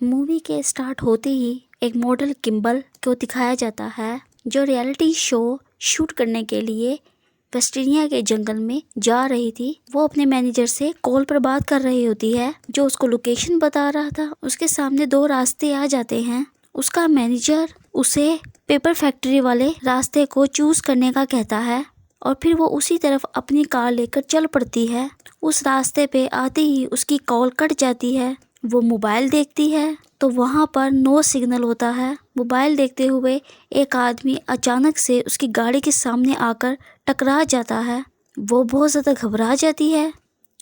Movie के start होते ही एक मॉडल किम्बल को दिखाया जाता है जो रियलिटी शो शूट करने के लिए वेस्टर्निया के जंगल में जा रही थी। वो अपने मैनेजर से कॉल पर बात कर रही होती है जो उसको लोकेशन बता रहा था। उसके सामने दो रास्ते आ जाते हैं। उसका मैनेजर उसे पेपर फैक्ट्री वाले रास्ते को चूज करने का कहता है और फिर वो उसी तरफ अपनी कार लेकर चल पड़ती है। उस रास्ते पे आते ही उसकी कॉल कट जाती है। वो मोबाइल देखती है तो वहाँ पर नो सिग्नल होता है। मोबाइल देखते हुए एक आदमी अचानक से उसकी गाड़ी के सामने आकर टकरा जाता है। वो बहुत ज़्यादा घबरा जाती है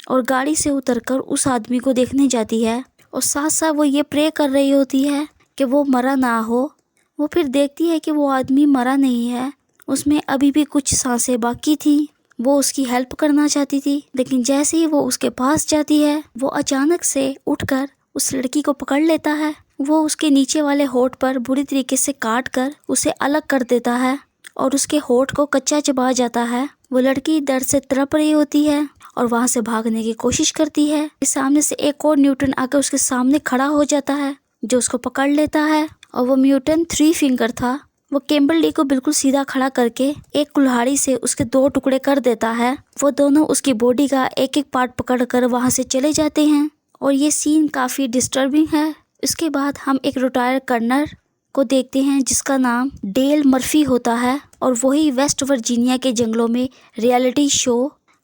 और गाड़ी से उतरकर उस आदमी को देखने जाती है और साथ साथ वो ये प्रे कर रही होती है कि वो मरा ना हो। वो फिर देखती है कि वो आदमी मरा नहीं है, उसमें अभी भी कुछ सांसें बाकी थी। वो उसकी हेल्प करना चाहती थी, लेकिन जैसे ही वो उसके पास जाती है वो अचानक से उठकर उस लड़की को पकड़ लेता है। वो उसके नीचे वाले होठ पर बुरी तरीके से काट कर उसे अलग कर देता है और उसके होठ को कच्चा चबा जाता है। वो लड़की दर्द से तड़प रही होती है और वहाँ से भागने की कोशिश करती है। सामने से एक और म्यूटेंट आकर उसके सामने खड़ा हो जाता है जो उसको पकड़ लेता है और वो म्यूटेंट 3 फिंगर था। वो किम्बर्ली को बिल्कुल सीधा खड़ा करके एक कुल्हाड़ी से उसके 2 टुकड़े कर देता है। वो दोनों उसकी बॉडी का एक एक पार्ट पकड़कर वहाँ से चले जाते हैं और ये सीन काफ़ी डिस्टर्बिंग है। इसके बाद हम एक रिटायर्ड कर्नल को देखते हैं जिसका नाम डेल मर्फी होता है और वही वेस्ट वर्जीनिया के जंगलों में रियलिटी शो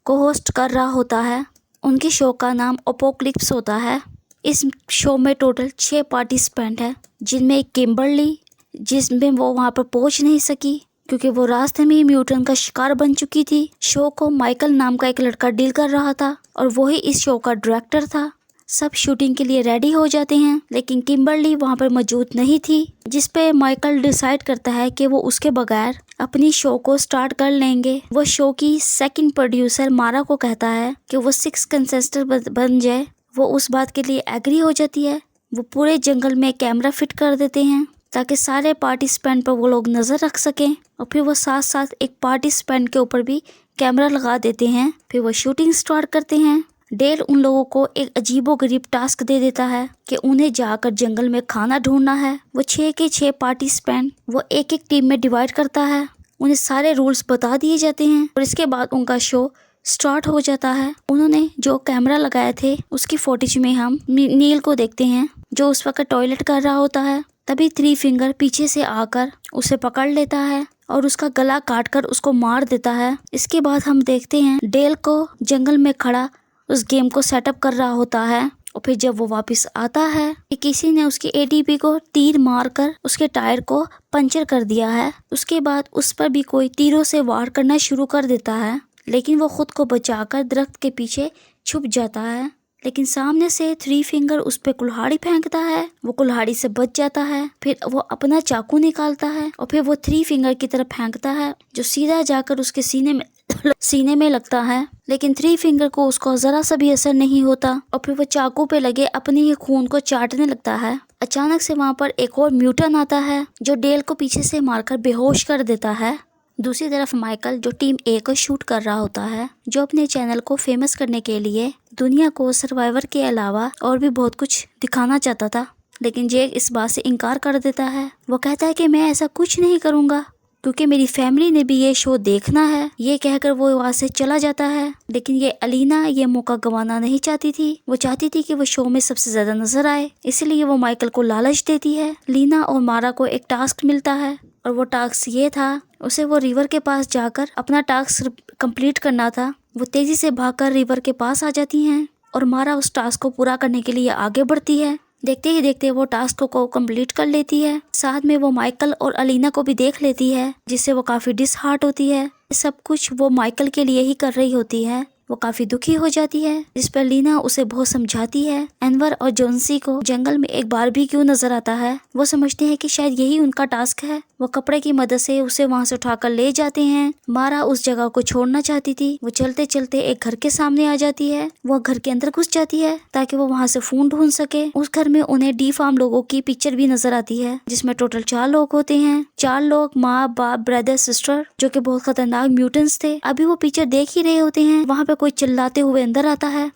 को होस्ट कर रहा होता है। उनके शो का नाम अपोकलिप्स होता है। इस शो में टोटल 6 पार्टिसिपेंट हैं, जिनमें एक किम्बर्ली, जिसमें वो वहाँ पर पहुँच नहीं सकी क्योंकि वो रास्ते में ही म्यूटेंट का शिकार बन चुकी थी। शो को माइकल नाम का एक लड़का डील कर रहा था और वही इस शो का डायरेक्टर था। सब शूटिंग के लिए रेडी हो जाते हैं, लेकिन किम्बर्ली वहाँ पर मौजूद नहीं थी, जिस पे माइकल डिसाइड करता है कि वो उसके बगैर अपनी शो को स्टार्ट कर लेंगे। वो शो की सेकंड प्रोड्यूसर मारा को कहता है कि वो 6 कंटेस्टेंट बन जाए। वो उस बात के लिए एग्री हो जाती है। वो पूरे जंगल में कैमरा फिट कर देते हैं ताकि सारे पार्टिसिपेंट पर वो लोग नज़र रख सकें और फिर वो साथ साथ एक पार्टिसिपेंट के ऊपर भी कैमरा लगा देते हैं। फिर वो शूटिंग स्टार्ट करते हैं। डेल उन लोगों को एक अजीबोगरीब टास्क दे देता है कि उन्हें जाकर जंगल में खाना ढूंढना है। वो 6 के 6 पार्टिसिपेंट वो एक एक टीम में डिवाइड करता है। उन्हें सारे रूल्स बता दिए जाते हैं और इसके बाद उनका शो स्टार्ट हो जाता है। उन्होंने जो कैमरा लगाए थे उसकी फुटेज में हम नील को देखते हैं जो उस वक्त टॉयलेट कर रहा होता है। तभी 3 फिंगर पीछे से आकर उसे पकड़ लेता है और उसका गला काट कर उसको मार देता है। इसके बाद हम देखते हैं डेल को जंगल में खड़ा उस गेम को सेटअप कर रहा होता है और फिर जब वो वापस आता है कि किसी ने उसकी एडीपी को तीर मारकर उसके टायर को पंचर कर दिया है। उसके बाद उस पर भी कोई तीरों से वार करना शुरू कर देता है, लेकिन वो खुद को बचाकर दरख्त के पीछे छुप जाता है। लेकिन सामने से 3 फिंगर उस पे कुल्हाड़ी फेंकता है। वो कुल्हाड़ी से बच जाता है। फिर वो अपना चाकू निकालता है और फिर वो 3 फिंगर की तरफ फेंकता है जो सीधा जाकर उसके सीने में लगता है, लेकिन 3 फिंगर को उसको जरा सा भी असर नहीं होता और फिर वो चाकू पे लगे अपने ही खून को चाटने लगता है। अचानक से वहाँ पर एक और म्यूटेंट आता है जो डेल को पीछे से मारकर बेहोश कर देता है। दूसरी तरफ माइकल जो टीम ए को शूट कर रहा होता है, जो अपने चैनल को फेमस करने के लिए दुनिया को सर्वाइवर के अलावा और भी बहुत कुछ दिखाना चाहता था, लेकिन जेक इस बात से इनकार कर देता है। वो कहता है कि मैं ऐसा कुछ नहीं करूँगा क्योंकि मेरी फैमिली ने भी ये शो देखना है। ये कहकर वो वहाँ से चला जाता है, लेकिन ये अलीना ये मौका गंवाना नहीं चाहती थी। वो चाहती थी कि वो शो में सबसे ज्यादा नजर आए, इसलिए वो माइकल को लालच देती है। लीना और मारा को एक टास्क मिलता है और वो टास्क ये था, उसे वो रिवर के पास जाकर अपना टास्क कंप्लीट करना था। वो तेजी से भागकर रिवर के पास आ जाती हैं और मारा उस टास्क को पूरा करने के लिए आगे बढ़ती है। देखते ही देखते वो टास्क को कंप्लीट कर लेती है। साथ में वो माइकल और अलीना को भी देख लेती है, जिससे वो काफी डिसहार्ट होती है। सब कुछ वो माइकल के लिए ही कर रही होती है। वो काफी दुखी हो जाती है, जिस पर लीना उसे बहुत समझाती है। एनवर और जोन्सी को जंगल में एक बारबेक्यू नजर आता है। वो समझते हैं कि शायद यही उनका टास्क है। वो कपड़े की मदद से उसे वहाँ से उठाकर ले जाते हैं। मारा उस जगह को छोड़ना चाहती थी। वो चलते चलते एक घर के सामने आ जाती है। वो घर के अंदर घुस जाती है ताकि वो वहाँ से फोन ढूंढ सके। उस घर में उन्हें डी फार्म लोगों की पिक्चर भी नजर आती है, जिसमें टोटल 4 लोग होते हैं। 4 लोग माँ बाप ब्रदर सिस्टर, जो कि बहुत खतरनाक म्यूटेंट्स थे। अभी वो पिक्चर देख ही रहे होते हैं, वहाँ पे कोई चिल्लाते हुए अंदर आता है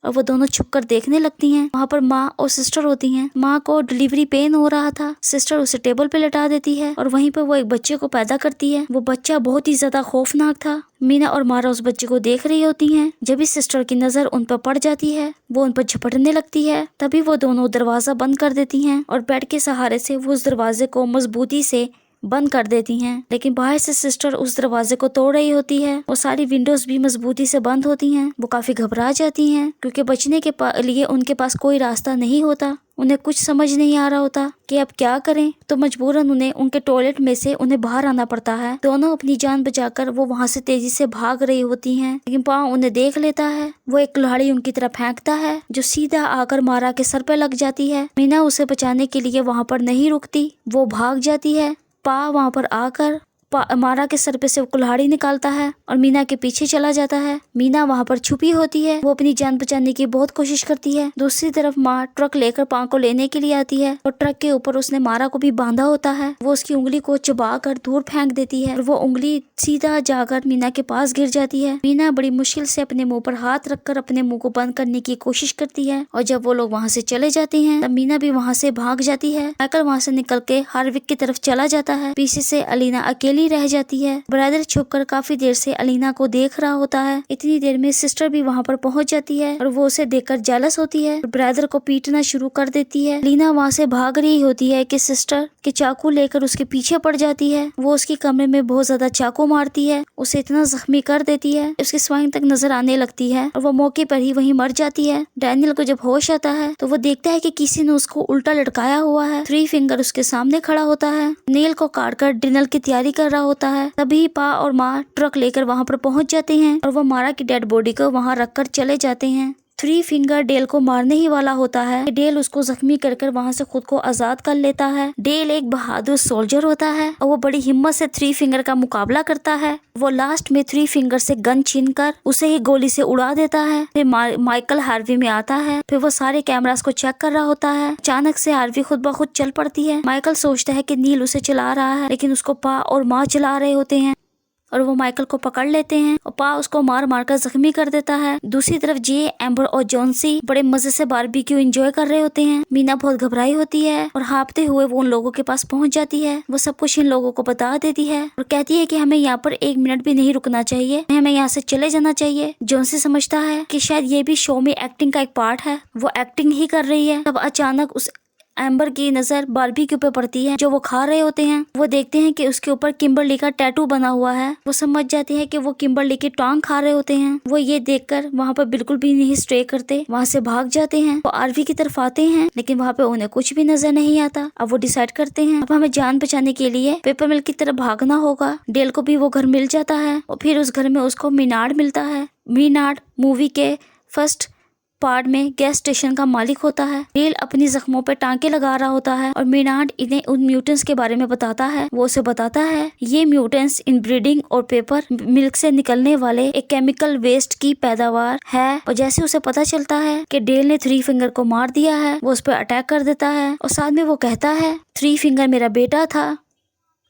और वो दोनों छुपकर देखने लगती हैं। वहाँ पर माँ और सिस्टर होती हैं। माँ को डिलीवरी पेन हो रहा था। सिस्टर उसे टेबल पे लेटा देती है और वहीं पर वो एक बच्चे को पैदा करती है। वो बच्चा बहुत ही ज्यादा खौफनाक था। मीना और मारा उस बच्चे को देख रही होती हैं। जब भी सिस्टर की नजर उन पर पड़ जाती है वो उन पर झपटने लगती है। तभी वो दोनों दरवाजा बंद कर देती हैं और बेड के सहारे से वो उस दरवाजे को मजबूती से बंद कर देती हैं। लेकिन बाहर से सिस्टर उस दरवाजे को तोड़ रही होती है। वो सारी विंडोज भी मजबूती से बंद होती हैं। वो काफी घबरा जाती हैं क्योंकि बचने के लिए उनके पास कोई रास्ता नहीं होता। उन्हें कुछ समझ नहीं आ रहा होता कि अब क्या करें, तो मजबूरन उन्हें उनके टॉयलेट में से उन्हें बाहर आना पड़ता है। दोनों अपनी जान बचाकर वो वहाँ से तेजी से भाग रही होती हैं, लेकिन पाँव उन्हें देख लेता है। वो एक कुल्हाड़ी उनकी तरफ फेंकता है जो सीधा आकर मारा के सर पे लग जाती है। मीना उसे बचाने के लिए वहाँ पर नहीं रुकती, वो भाग जाती है। पा वहाँ पर आकर मारा के सर पे से कुल्हाड़ी निकालता है और मीना के पीछे चला जाता है। मीना वहाँ पर छुपी होती है। वो अपनी जान बचाने की बहुत कोशिश करती है। दूसरी तरफ माँ ट्रक लेकर पा को लेने के लिए आती है और ट्रक के ऊपर उसने मारा को भी बांधा होता है। वो उसकी उंगली को चबा कर दूर फेंक देती है और वो उंगली सीधा जाकर मीना के पास गिर जाती है। मीना बड़ी मुश्किल से अपने मुंह पर हाथ रखकर अपने मुंह को बंद करने की कोशिश करती है और जब वो लोग वहाँ से चले जाते हैं तब मीना भी वहाँ से भाग जाती है। माइकल वहाँ से निकल के हार्विक की तरफ चला जाता है। पीछे से अलीना अकेली रह जाती है। ब्रदर छुपकर काफी देर से अलीना को देख रहा होता है। इतनी देर में सिस्टर भी वहाँ पर पहुँच जाती है और वो उसे देखकर जेलस होती है और ब्रदर को पीटना शुरू कर देती है। अलीना वहाँ से भाग रही होती है कि सिस्टर के चाकू लेकर उसके पीछे पड़ जाती है। वो उसके कमरे में बहुत ज्यादा चाकू मारती है, उसे इतना जख्मी कर देती है उसकी स्वाइन तक नजर आने लगती है और वो मौके पर ही वहीं मर जाती है। डैनियल को जब होश आता है तो वो देखता है कि किसी ने उसको उल्टा लटकाया हुआ है। 3 फिंगर उसके सामने खड़ा होता है, नील को काट कर डिनर की तैयारी कर रहा होता है। तभी पा और माँ ट्रक लेकर वहाँ पर पहुँच जाते हैं और वो मारा की डेड बॉडी को वहाँ रखकर चले जाते हैं। 3 फिंगर डेल को मारने ही वाला होता है। डेल उसको जख्मी कर कर वहाँ से खुद को आजाद कर लेता है। डेल एक बहादुर सोल्जर होता है और वो बड़ी हिम्मत से 3 फिंगर का मुकाबला करता है। वो लास्ट में 3 फिंगर से गन छीनकर उसे ही गोली से उड़ा देता है। फिर माइकल हार्वी में आता है। फिर वो सारे कैमरास को चेक कर रहा होता है। अचानक से हार्वी खुद ब खुद चल पड़ती है। माइकल सोचता है कि नील उसे चला रहा है, लेकिन उसको पा और माँ चला रहे होते हैं और वो माइकल को पकड़ लेते हैं और पा उसको मार मार कर जख्मी कर देता है। दूसरी तरफ जे, एम्बर और जॉन्सी बड़े मजे से बारबेक्यू एंजॉय कर रहे होते हैं। मीना बहुत घबराई होती है और हाँफते हुए वो उन लोगों के पास पहुंच जाती है। वो सब कुछ इन लोगों को बता देती है और कहती है कि हमें यहाँ पर 1 मिनट भी नहीं रुकना चाहिए, हमें यहाँ से चले जाना चाहिए। जॉन्सी समझता है कि शायद ये भी शो में एक्टिंग का एक पार्ट है, वो एक्टिंग ही कर रही है। तब अचानक उस एम्बर की नजर बारबेक्यू पे पड़ती है जो वो खा रहे होते हैं। वो देखते हैं कि उसके ऊपर किम्बरली का टैटू बना हुआ है। वो समझ जाते हैं कि वो किम्बरली की टांग खा रहे होते हैं। वो ये देखकर वहाँ पर बिल्कुल भी नहीं स्टे करते, वहाँ से भाग जाते हैं। वो आरवी की तरफ आते हैं लेकिन वहाँ पे उन्हें कुछ भी नजर नहीं आता। अब वो डिसाइड करते हैं अब हमें जान बचाने के लिए पेपर मिल की तरफ भागना होगा। डेल को भी वो घर मिल जाता है और फिर उस घर में उसको मीनार्ड मिलता है। मीनार्ड मूवी के फर्स्ट पार्ट में गैस स्टेशन का मालिक होता है। डेल अपनी जख्मों पे टांके लगा रहा होता है और मीनार्ड इन्हें उन म्यूटेंट्स के बारे में बताता है। वो उसे बताता है ये म्यूटेंट्स इनब्रीडिंग और पेपर मिल्क से निकलने वाले एक केमिकल वेस्ट की पैदावार है। और जैसे उसे पता चलता है कि डेल ने 3 फिंगर को मार दिया है, वो उस पर अटैक कर देता है और साथ में वो कहता है 3 फिंगर मेरा बेटा था।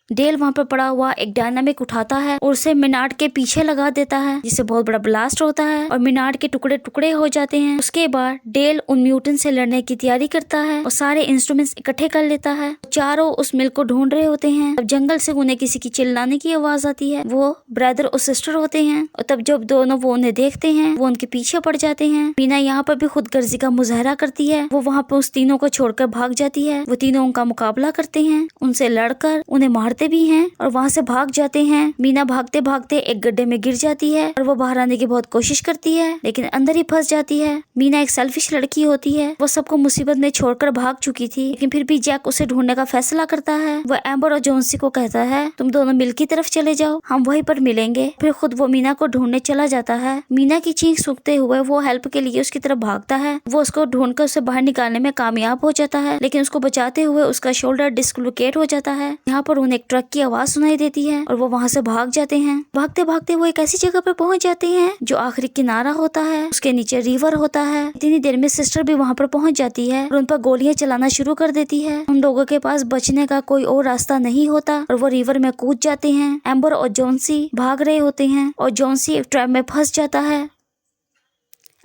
डेल वहाँ पर पड़ा हुआ एक डायनामिक उठाता है और उसे मीनार्ड के पीछे लगा देता है, जिससे बहुत बड़ा ब्लास्ट होता है और मीनार्ड के टुकड़े टुकड़े हो जाते हैं। उसके बाद डेल उन म्यूटेंट से लड़ने की तैयारी करता है और सारे इंस्ट्रूमेंट्स इकट्ठे कर लेता है। चारों उस मिल्क को ढूंढ रहे होते हैं। तब जंगल से उन्हें किसी की चिल्लाने की आवाज आती है। वो ब्रदर और सिस्टर होते हैं और तब जब दोनों वो उन्हें देखते हैं वो उनके पीछे पड़ जाते हैं। मीना यहाँ पर भी खुद गर्जी का मुजाहरा करती है। वो वहाँ पर उस तीनों को छोड़कर भाग जाती है। वो तीनों उनका मुकाबला करते हैं, उनसे लड़कर उन्हें मारते भी हैं और वहाँ से भाग जाते हैं। मीना भागते भागते एक गड्ढे में गिर जाती है और वो बाहर आने की बहुत कोशिश करती है लेकिन अंदर ही फंस जाती है। मीना एक सेल्फिश लड़की होती है, वो सबको मुसीबत में छोड़कर भाग चुकी थी, लेकिन फिर भी जैक उसे ढूंढने का फैसला करता है। वो एम्बर और जॉन्सी को कहता है तुम दोनों मिल की तरफ चले जाओ, हम वहीं पर मिलेंगे। फिर खुद वो मीना को ढूंढने चला जाता है। मीना की चीख सूखते हुए वो हेल्प के लिए उसकी तरफ भागता है। वो उसको ढूंढकर उसे बाहर निकालने में कामयाब हो जाता है, लेकिन उसको बचाते हुए उसका शोल्डर डिस्लोकेट हो जाता है। यहाँ पर उन्हें एक ट्रक की आवाज सुनाई देती है और वो वहाँ से भाग जाते हैं। भागते भागते वो एक ऐसी जगह पर पहुंच जाते हैं जो आखिरी किनारा होता है, उसके नीचे रिवर होता है। इतनी देर में सिस्टर भी वहाँ पर पहुंच जाती है और उन पर गोलियां चलाना शुरू कर देती है। उन लोगों के पास बचने का कोई और रास्ता नहीं होता और वो रिवर में कूद जाते हैं। एम्बर और जॉन्सी भाग रहे होते हैं और जॉन्सी एक ट्रैप में फंस जाता है।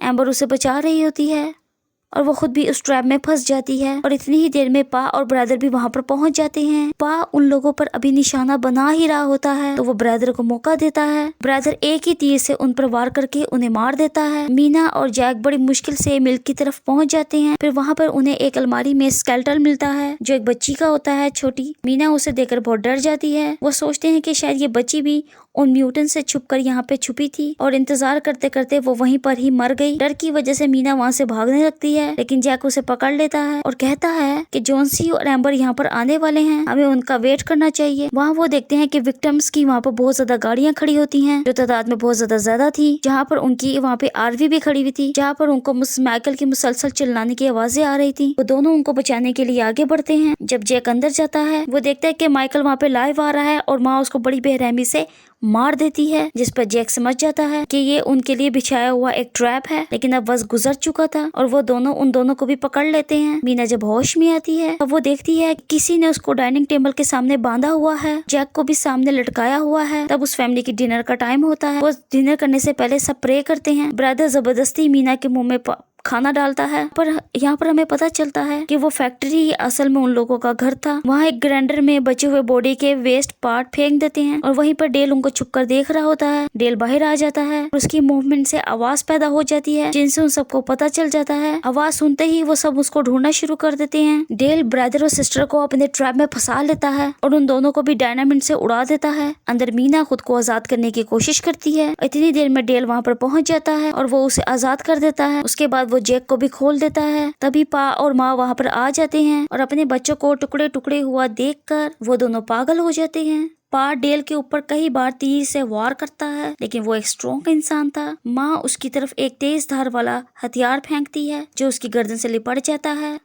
एम्बर उसे बचा रही होती है और वो खुद भी उस ट्रैप में फंस जाती है और इतनी ही देर में पा और ब्रदर भी वहाँ पर पहुँच जाते हैं। पा उन लोगों पर अभी निशाना बना ही रहा होता है तो वो ब्रदर को मौका देता है। ब्रदर एक ही तीर से उन पर वार करके उन्हें मार देता है। मीना और जैक बड़ी मुश्किल से मिल्क की तरफ पहुँच जाते हैं। फिर वहाँ पर उन्हें एक अलमारी में स्केलेटन मिलता है जो एक बच्ची का होता है, छोटी। मीना उसे देखकर बहुत डर जाती है। वो सोचते हैं कि शायद ये बच्ची भी उन म्यूटेंट से छुपकर यहाँ पे छुपी थी और इंतजार करते करते वो वहीं पर ही मर गई। डर की वजह से मीना वहाँ से भागने लगती है लेकिन जैक उसे पकड़ लेता है और कहता है कि जॉन्सी और एम्बर यहाँ पर आने वाले हैं, हमें उनका वेट करना चाहिए। वहाँ वो देखते हैं कि विक्टिम्स की वहाँ पर बहुत ज्यादा गाड़ियाँ खड़ी होती हैं जो तादाद में बहुत ज्यादा थी। जहाँ पर उनकी वहाँ पे आरवी भी खड़ी हुई थी जहाँ पर उनको माइकल की मुसलसल चिल्लाने की आवाजें आ रही थी। वो दोनों उनको बचाने के लिए आगे बढ़ते हैं। जब जैक अंदर जाता है वो देखता है कि माइकल वहाँ पे लाइव आ रहा है और माँ उसको बड़ी बेरहमी से मार देती है, जिस पर जैक समझ जाता है कि ये उनके लिए बिछाया हुआ एक ट्रैप है। लेकिन अब वक्त गुजर चुका था और वो दोनों उन दोनों को भी पकड़ लेते हैं। मीना जब होश में आती है तब वो देखती है किसी ने उसको डाइनिंग टेबल के सामने बांधा हुआ है, जैक को भी सामने लटकाया हुआ है। तब उस फैमिली की डिनर का टाइम होता है। वो डिनर करने से पहले सब प्रे करते हैं। ब्रदर जबरदस्ती मीना के मुंह में खाना डालता है पर यहाँ पर हमें पता चलता है कि वो फैक्ट्री ही असल में उन लोगों का घर था। वहाँ एक ग्राइंडर में बचे हुए बॉडी के वेस्ट पार्ट फेंक देते हैं और वहीं पर डेल उनको छुपकर देख रहा होता है। डेल बाहर आ जाता है और उसकी मूवमेंट से आवाज पैदा हो जाती है जिनसे उन सबको पता चल जाता है। आवाज सुनते ही वो सब उसको ढूंढना शुरू कर देते हैं। डेल ब्रदर और सिस्टर को अपने ट्रैप में फंसा लेता है और उन दोनों को भी डायनामिट से उड़ा देता है। अंदर मीना खुद को आजाद करने की कोशिश करती है। इतनी देर में डेल वहाँ पर पहुंच जाता है और वो उसे आजाद कर देता है। उसके बाद वो जैक को भी खोल देता है। तभी पा और माँ वहाँ पर आ जाते हैं और अपने बच्चों को टुकड़े टुकड़े हुआ देखकर वो दोनों पागल हो जाते हैं। पा डेल के ऊपर कई बार तीर से वार करता है लेकिन वो एक स्ट्रॉन्ग इंसान था। माँ उसकी तरफ एक तेज धार वाला हथियार फेंकती है जो उसकी गर्दन से लिपट जाता है,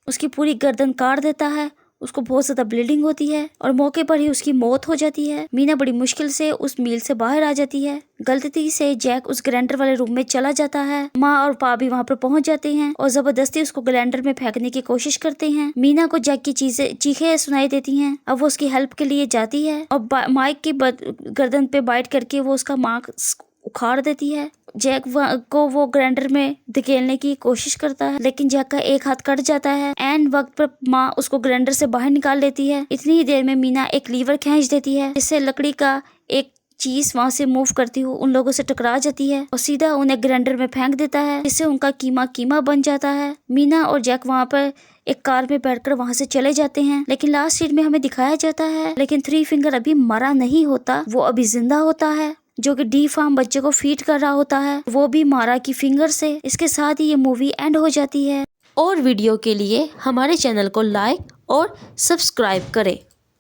उसकी पूरी गर्दन काट देता है। उसको बहुत ज्यादा ब्लीडिंग होती है और मौके पर ही उसकी मौत हो जाती है। मीना बड़ी मुश्किल से उस मील से बाहर आ जाती है। गलती से जैक उस ग्राइंडर वाले रूम में चला जाता है। माँ और पा भी वहाँ पर पहुँच जाते हैं और जबरदस्ती उसको ग्राइंडर में फेंकने की कोशिश करते हैं। मीना को जैक की चीखें सुनाई देती हैं। अब वो उसकी हेल्प के लिए जाती है और माइक की गर्दन पे बाइट करके वो उसका मास्क उखाड़ देती है। जैक को वो ग्राइंडर में धकेलने की कोशिश करता है लेकिन जैक का एक हाथ कट जाता है। एंड वक्त पर माँ उसको ग्राइंडर से बाहर निकाल लेती है। इतनी ही देर में मीना एक लीवर खींच देती है जिससे लकड़ी का एक चीज वहाँ से मूव करती हुई उन लोगों से टकरा जाती है और सीधा उन्हें ग्राइंडर में फेंक देता है जिससे उनका कीमा बन जाता है। मीना और जैक वहाँ पर एक कार में बैठकर वहाँ से चले जाते हैं। लेकिन लास्ट सीन में हमें दिखाया जाता है लेकिन थ्री फिंगर अभी मरा नहीं होता, वो अभी जिंदा होता है जो कि डी फार्म बच्चे को फीड कर रहा होता है, वो भी मारा की फिंगर से। इसके साथ ही ये मूवी एंड हो जाती है। और वीडियो के लिए हमारे चैनल को लाइक और सब्सक्राइब करें।